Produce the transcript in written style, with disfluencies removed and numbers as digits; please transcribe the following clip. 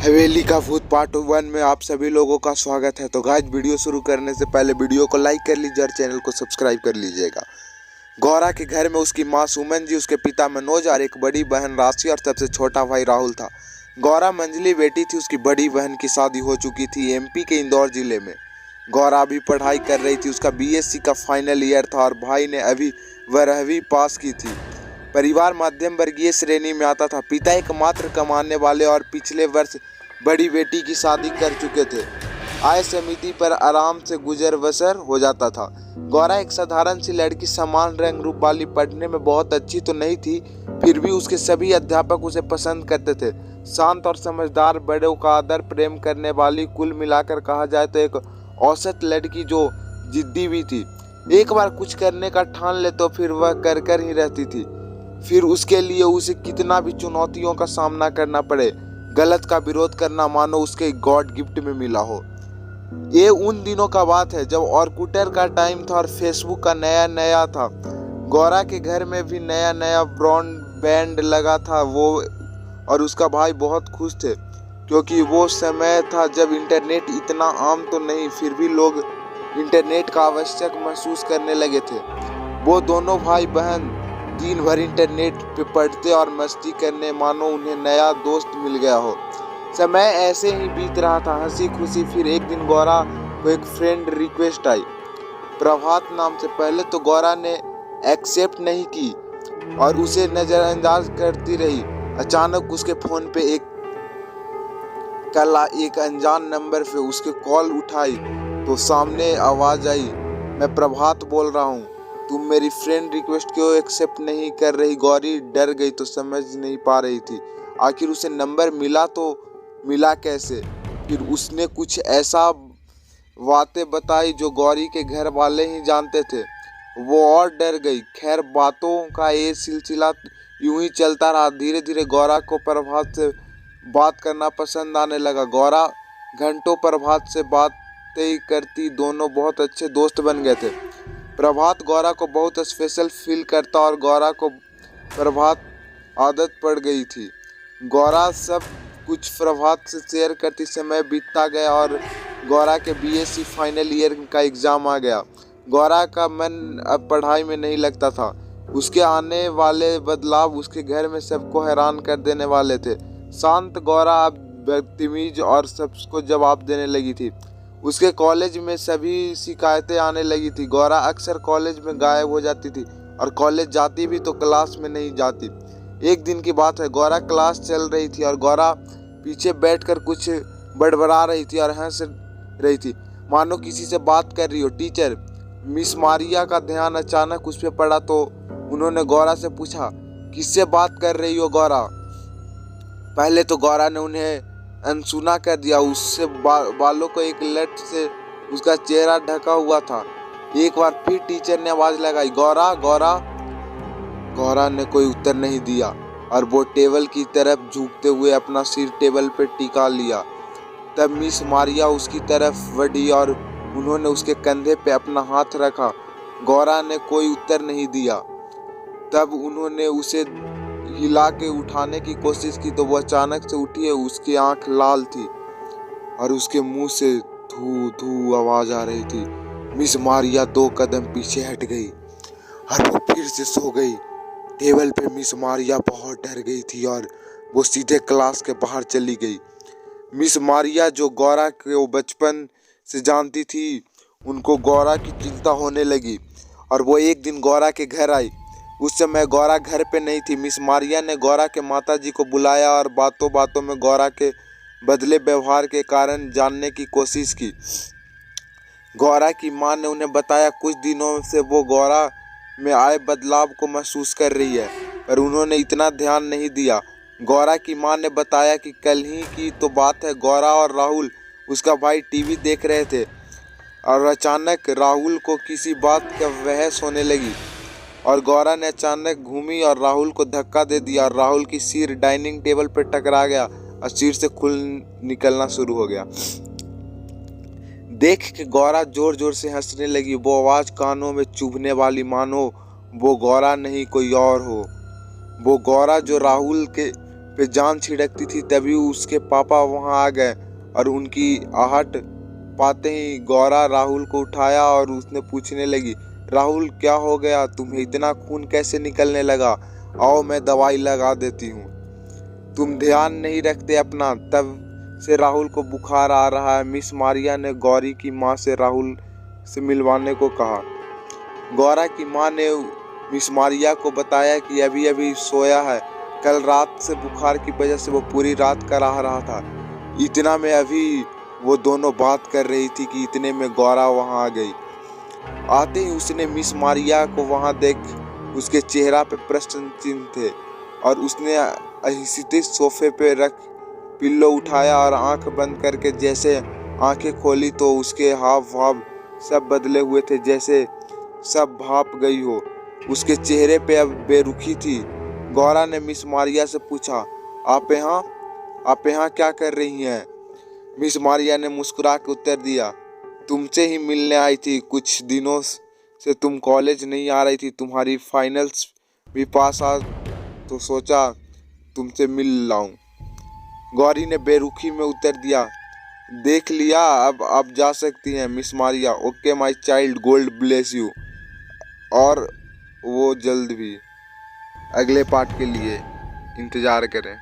हवेली का भूत पार्ट 1 में आप सभी लोगों का स्वागत है। तो गाइस, वीडियो शुरू करने से पहले वीडियो को लाइक कर लीजिए और चैनल को सब्सक्राइब कर लीजिएगा। गौरा के घर में उसकी मां सुमन जी, उसके पिता मनोज और एक बड़ी बहन राशि और सबसे छोटा भाई राहुल था। गौरा मंझली बेटी थी। उसकी बड़ी बहन की शादी हो चुकी थी एमपी के इंदौर जिले में। गौरा अभी पढ़ाई कर रही थी। उसका बीएससी का फाइनल ईयर था और भाई ने अभी 12वीं पास की थी। परिवार मध्यम वर्गीय श्रेणी में आता था। पिता एकमात्र कमाने वाले और पिछले वर्ष बड़ी बेटी की शादी कर चुके थे। आय समिति पर आराम से गुजर बसर हो जाता था। गौरा एक साधारण सी लड़की, समान रंग रूप वाली, पढ़ने में बहुत अच्छी तो नहीं थी, फिर भी उसके सभी अध्यापक उसे पसंद करते थे। शांत और समझदार, बड़ों का आदर प्रेम करने वाली, कुल मिलाकर कहा जाए तो एक औसत लड़की जो जिद्दी भी थी। एक बार कुछ करने का ठान ले तो फिर वह कर ही रहती थी, फिर उसके लिए उसे कितना भी चुनौतियों का सामना करना पड़े। गलत का विरोध करना मानो उसके गॉड गिफ्ट में मिला हो। ये उन दिनों का बात है जब ऑर्कुटर का टाइम था और फेसबुक का नया था। गौरा के घर में भी नया ब्रॉडबैंड लगा था। वो और उसका भाई बहुत खुश थे, क्योंकि वो समय था जब इंटरनेट इतना आम तो नहीं, फिर भी लोग इंटरनेट का आवश्यक महसूस करने लगे थे। वो दोनों भाई बहन दिन भर इंटरनेट पे पढ़ते और मस्ती करने, मानो उन्हें नया दोस्त मिल गया हो। समय ऐसे ही बीत रहा था, हंसी खुशी। फिर एक दिन गौरा को एक फ्रेंड रिक्वेस्ट आई, प्रभात नाम से। पहले तो गौरा ने एक्सेप्ट नहीं की और उसे नजरअंदाज करती रही। अचानक उसके फोन पे एक अनजान नंबर पे उसके कॉल उठाई तो सामने आवाज आई, मैं प्रभात बोल रहा हूँ, तुम मेरी फ्रेंड रिक्वेस्ट क्यों एक्सेप्ट नहीं कर रही? गौरी डर गई तो समझ नहीं पा रही थी आखिर उसे नंबर मिला तो मिला कैसे। फिर उसने कुछ ऐसा बातें बताई जो गौरी के घर वाले ही जानते थे। वो और डर गई। खैर, बातों का ये सिलसिला यूं ही चलता रहा। धीरे धीरे गौरा को प्रभात से बात करना पसंद आने लगा। गौरा घंटों प्रभात से बातें करती, दोनों बहुत अच्छे दोस्त बन गए थे। प्रभात गौरा को बहुत स्पेशल फील करता और गौरा को प्रभात आदत पड़ गई थी। गौरा सब कुछ प्रभात से शेयर करती। समय बीतता गया और गौरा के बीएससी फाइनल ईयर का एग्ज़ाम आ गया। गौरा का मन अब पढ़ाई में नहीं लगता था। उसके आने वाले बदलाव उसके घर में सबको हैरान कर देने वाले थे। शांत गौरा अब बदतमीज और सबको जवाब देने लगी थी। उसके कॉलेज में सभी शिकायतें आने लगी थी। गौरा अक्सर कॉलेज में गायब हो जाती थी और कॉलेज जाती भी तो क्लास में नहीं जाती। एक दिन की बात है, गौरा क्लास चल रही थी और गौरा पीछे बैठकर कुछ बड़बड़ा रही थी और हंस रही थी, मानो किसी से बात कर रही हो। टीचर मिस मारिया का ध्यान अचानक उस पर पड़ा तो उन्होंने गौरा से पूछा, किससे बात कर रही हो गौरा? पहले तो गौरा ने उन्हें अनसुना कर दिया। उससे बालों को एक लट से उसका चेहरा ढका हुआ था। एक बार फिर टीचर ने आवाज लगाई, गौरा गौरा। गौरा ने कोई उत्तर नहीं दिया और वो टेबल की तरफ झुकते हुए अपना सिर टेबल पर टिका लिया। तब मिस मारिया उसकी तरफ बढ़ी और उन्होंने उसके कंधे पे अपना हाथ रखा। गौरा ने कोई उत्तर नहीं दिया। तब उन्होंने उसे हिला के उठाने की कोशिश की तो वो अचानक से उठी है। उसकी आंख लाल थी और उसके मुंह से धू धू आवाज आ रही थी। मिस मारिया 2 कदम पीछे हट गई और वो फिर से सो गई। टेबल पे मिस मारिया बहुत डर गई थी और वो सीधे क्लास के बाहर चली गई। मिस मारिया जो गौरा को बचपन से जानती थी, उनको गौरा की चिंता होने लगी और वो एक दिन गौरा के घर आई। उस समय गौरा घर पे नहीं थी। मिस मारिया ने गौरा के माताजी को बुलाया और बातों बातों में गौरा के बदले व्यवहार के कारण जानने की कोशिश की। गौरा की मां ने उन्हें बताया कुछ दिनों से वो गौरा में आए बदलाव को महसूस कर रही है, पर उन्होंने इतना ध्यान नहीं दिया। गौरा की मां ने बताया कि कल ही की तो बात है, गौरा और राहुल, उसका भाई, टीवी देख रहे थे और अचानक राहुल को किसी बात का बहस होने लगी और गौरा ने अचानक घूमी और राहुल को धक्का दे दिया और राहुल की सिर डाइनिंग टेबल पर टकरा गया और सिर से खून निकलना शुरू हो गया। देख के गौरा जोर जोर से हंसने लगी। वो आवाज कानों में चुभने वाली, मानो वो गौरा नहीं कोई और हो। वो गौरा जो राहुल के पे जान छिड़कती थी तभी उसके पापा वहां आ गए और उनकी आहट पाते ही गौरा राहुल को उठाया और उसने पूछने लगी, राहुल क्या हो गया, तुम्हें इतना खून कैसे निकलने लगा? आओ मैं दवाई लगा देती हूँ। तुम ध्यान नहीं रखते अपना। तब से राहुल को बुखार आ रहा है। मिस मारिया ने गौरी की माँ से राहुल से मिलवाने को कहा। गौरा की माँ ने मिस मारिया को बताया कि अभी अभी सोया है, कल रात से बुखार की वजह से वो पूरी रात कराह रहा था। इतना में अभी वो दोनों बात कर रही थी कि इतने में गौरा वहां आ गई। आते ही उसने मिस मारिया को वहां देख उसके चेहरा पे प्रश्न चिन्ह थे और उसने अहिसित सोफे पे रख पिल्लो उठाया और आंख बंद करके जैसे आंखें खोली तो उसके हाव भाव सब बदले हुए थे, जैसे सब भाप गई हो। उसके चेहरे पे अब बेरुखी थी। गौरा ने मिस मारिया से पूछा, आप यहाँ क्या कर रही हैं? मिस मारिया ने मुस्कुरा के उत्तर दिया, तुमसे ही मिलने आई थी। कुछ दिनों से तुम कॉलेज नहीं आ रही थी, तुम्हारी फाइनल्स भी पास आ तो सोचा तुमसे मिल लाऊं। गौरी ने बेरुखी में उत्तर दिया, देख लिया, अब आप जा सकती हैं miss Maria. Okay my child, gold bless you. और वो जल्द भी। अगले पार्ट के लिए इंतजार करें।